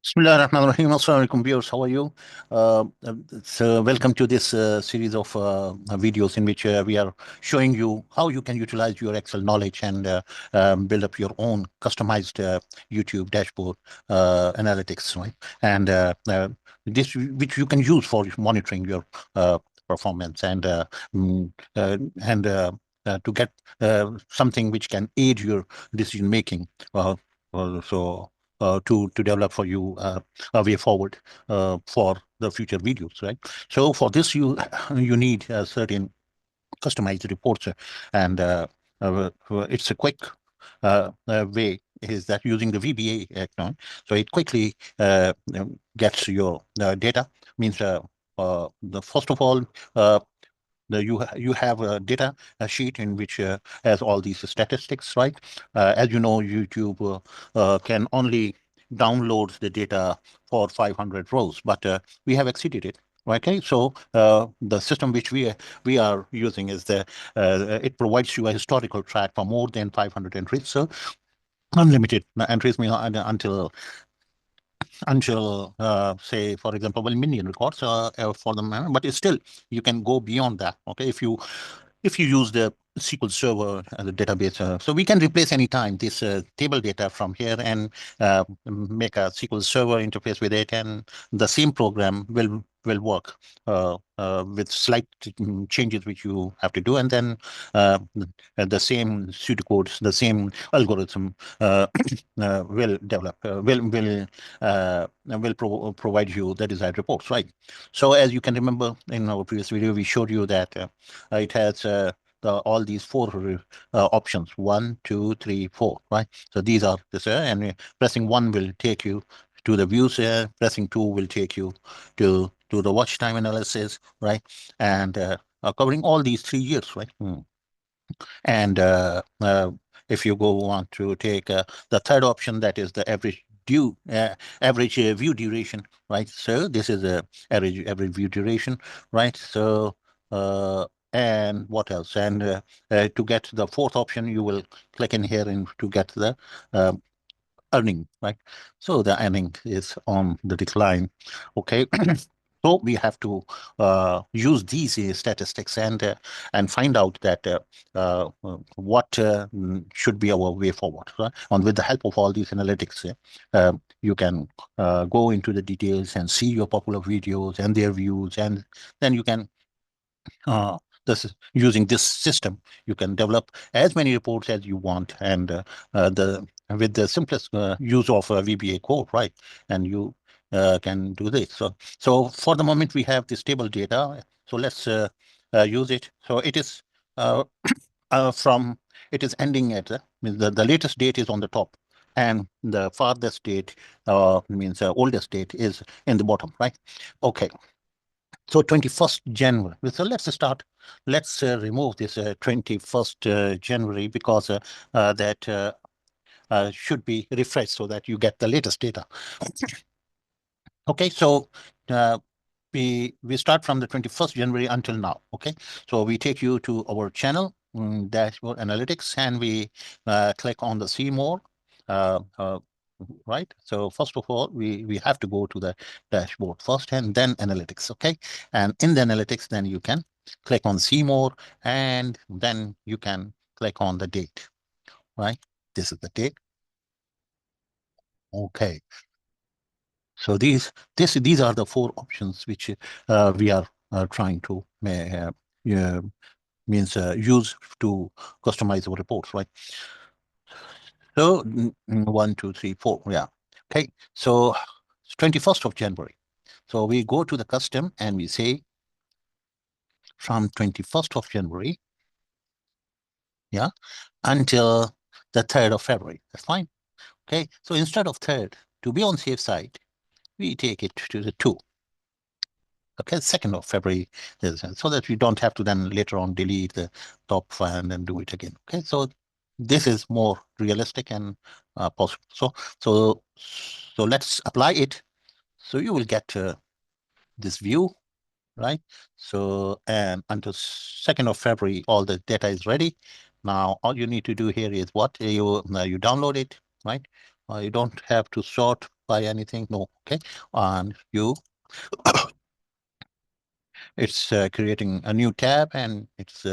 Bismillahirrahmanirrahim. Assalamu alaikum viewers. How are you? Welcome to this series of videos in which we are showing you how you can utilize your Excel knowledge and build up your own customized YouTube dashboard analytics, right? And this which you can use for monitoring your performance mm, and to get something which can aid your decision making. To develop for you a way forward for the future videos, right? So for this, you need certain customized reports, it's a quick way is that using the VBA account, so it quickly gets your data. Means the first of all. You have a data sheet in which has all these statistics, right? As you know, YouTube can only download the data for 500 rows, but we have exceeded it. Okay, so the system which we are using is it provides you a historical track for more than 500 entries. So unlimited entries mean until say, for example, 1 million records for the but it's still you can go beyond that. Okay, if you use the SQL Server as a database, so we can replace anytime this table data from here and make a SQL Server interface with it, and the same program will work with slight changes which you have to do, and then the same pseudocodes, the same algorithm will develop, provide you the desired reports, right? So as you can remember in our previous video, we showed you that it has all these four options: 1, 2, 3, 4, right? So these are this, and pressing 1 will take you to the views. Pressing 2 will take you to the watch time analysis, right? And covering all these 3 years, right? And if you go on to take the third option, that is the average view duration, right? So this is a average view duration, right? So and what else? And to get the fourth option, you will click in here and to get the um, earning, right? So the earning is on the decline. Okay. So we have to use these statistics and find out that what should be our way forward, right? And with the help of all these analytics, you can go into the details and see your popular videos and their views, and then you can uh, using this system, you can develop as many reports as you want, and the with the simplest use of VBA code, right? And you can do this. So for the moment, we have this table data. So let's use it. So it is uh, from it is ending at means the latest date is on the top, and the farthest date means oldest date is in the bottom, right? Okay. So 21st January. So let's start. Let's remove this 21st January, because that should be refreshed so that you get the latest data. Okay, so uh, we start from the 21st January until now. Okay, so we take you to our channel, dashboard analytics, and we click on the see more. Uh, uh, right. So first of all, we have to go to the dashboard first and then analytics. Okay, and in the analytics, then you can click on see more, and then you can click on the date. Right. This is the date. Okay. So these are the four options which we are trying to uh, means use to customize our reports, right? So 1, 2, 3, 4, yeah. Okay, so 21st of January. So we go to the custom and we say from 21st of January, yeah, until the 3rd of February. That's fine. Okay, so instead of 3rd, to be on safe side, we take it to the 2. Okay, 2nd of February, so that we don't have to then later on delete the top file and then do it again. Okay, so this is more realistic and possible. So let's apply it. So you will get this view, right? So and until 2nd of February, all the data is ready. Now all you need to do here is what you download it, right? You don't have to sort by anything. No. Okay. And it's creating a new tab, and it's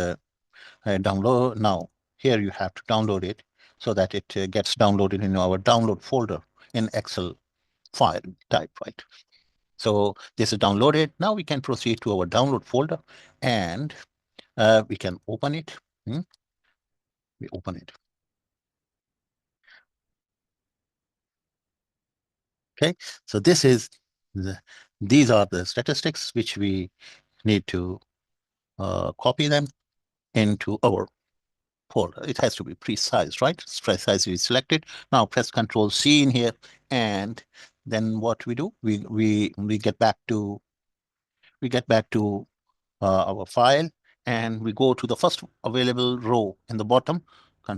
download now. Here you have to download it so that it gets downloaded in our download folder in Excel file type, right? So this is downloaded. Now we can proceed to our download folder, and we can open it. We open it. Okay. So these are the statistics which we need to copy them into our folder. It has to be precise, right? It's precisely selected. Now press Control C in here, and then what we do, we get back to our file, and we go to the first available row in the bottom,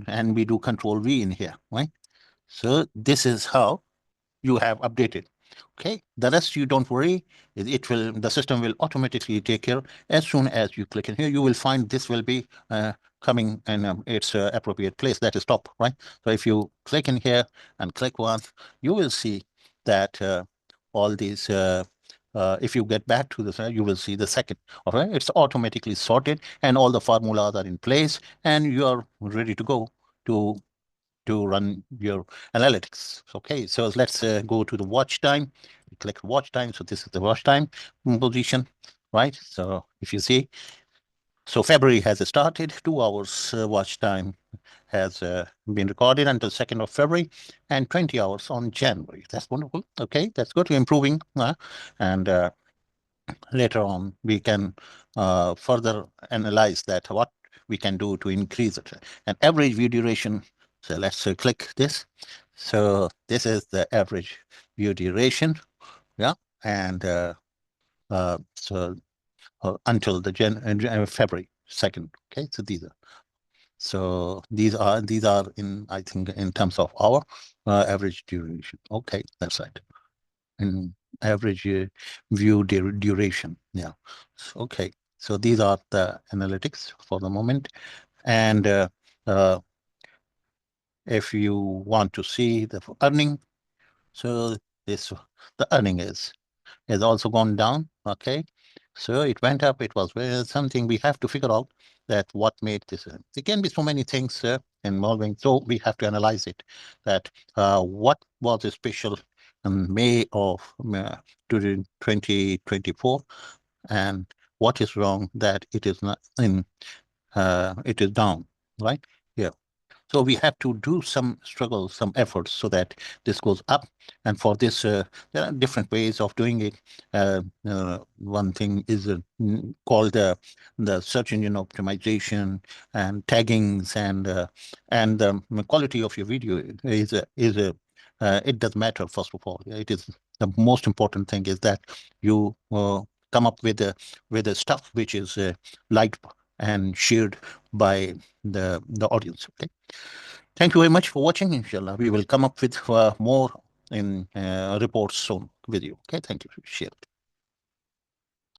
and we do Control V in here, right? So this is how you have updated. Okay, the rest you don't worry. The system will automatically take care. As soon as you click in here, you will find this will be coming in its appropriate place, that is top, right? So if you click in here and click once, you will see that all these if you get back to this, you will see the second. Okay, it's automatically sorted, and all the formulas are in place, and you are ready to go to run your analytics. Okay, so let's go to the watch time. Click watch time. So this is the watch time position, right? So if you see, so February has started, 2 hours watch time has been recorded until 2nd of February, and 20 hours on January. That's wonderful. Okay, that's good. Improving. And later on, we can further analyze that, what we can do to increase it. And average view duration. So let's click this. So this is the average view duration. Yeah. And so until the February 2nd. Okay. So these are in, I think, in terms of our average duration. Okay. That's right. In average view duration. Yeah. Okay. So these are the analytics for the moment. And uh, if you want to see the earning, so the earning has also gone down. Okay. So it went up. It was something we have to figure out, that what made this. There can be so many things involving. So we have to analyze it. That what was special in May of 2024, and what is wrong that it is not in. It is down, right? Yeah. So we have to do some struggle, some efforts, so that this goes up. And for this, there are different ways of doing it. One thing is called the search engine optimization and taggings, and the quality of your video it does matter. First of all, it is the most important thing is that you come up with the stuff which is liked and shared by the audience. Okay. Thank you very much for watching. Inshallah, we will come up with more in reports soon with you. Okay. Thank you. Share.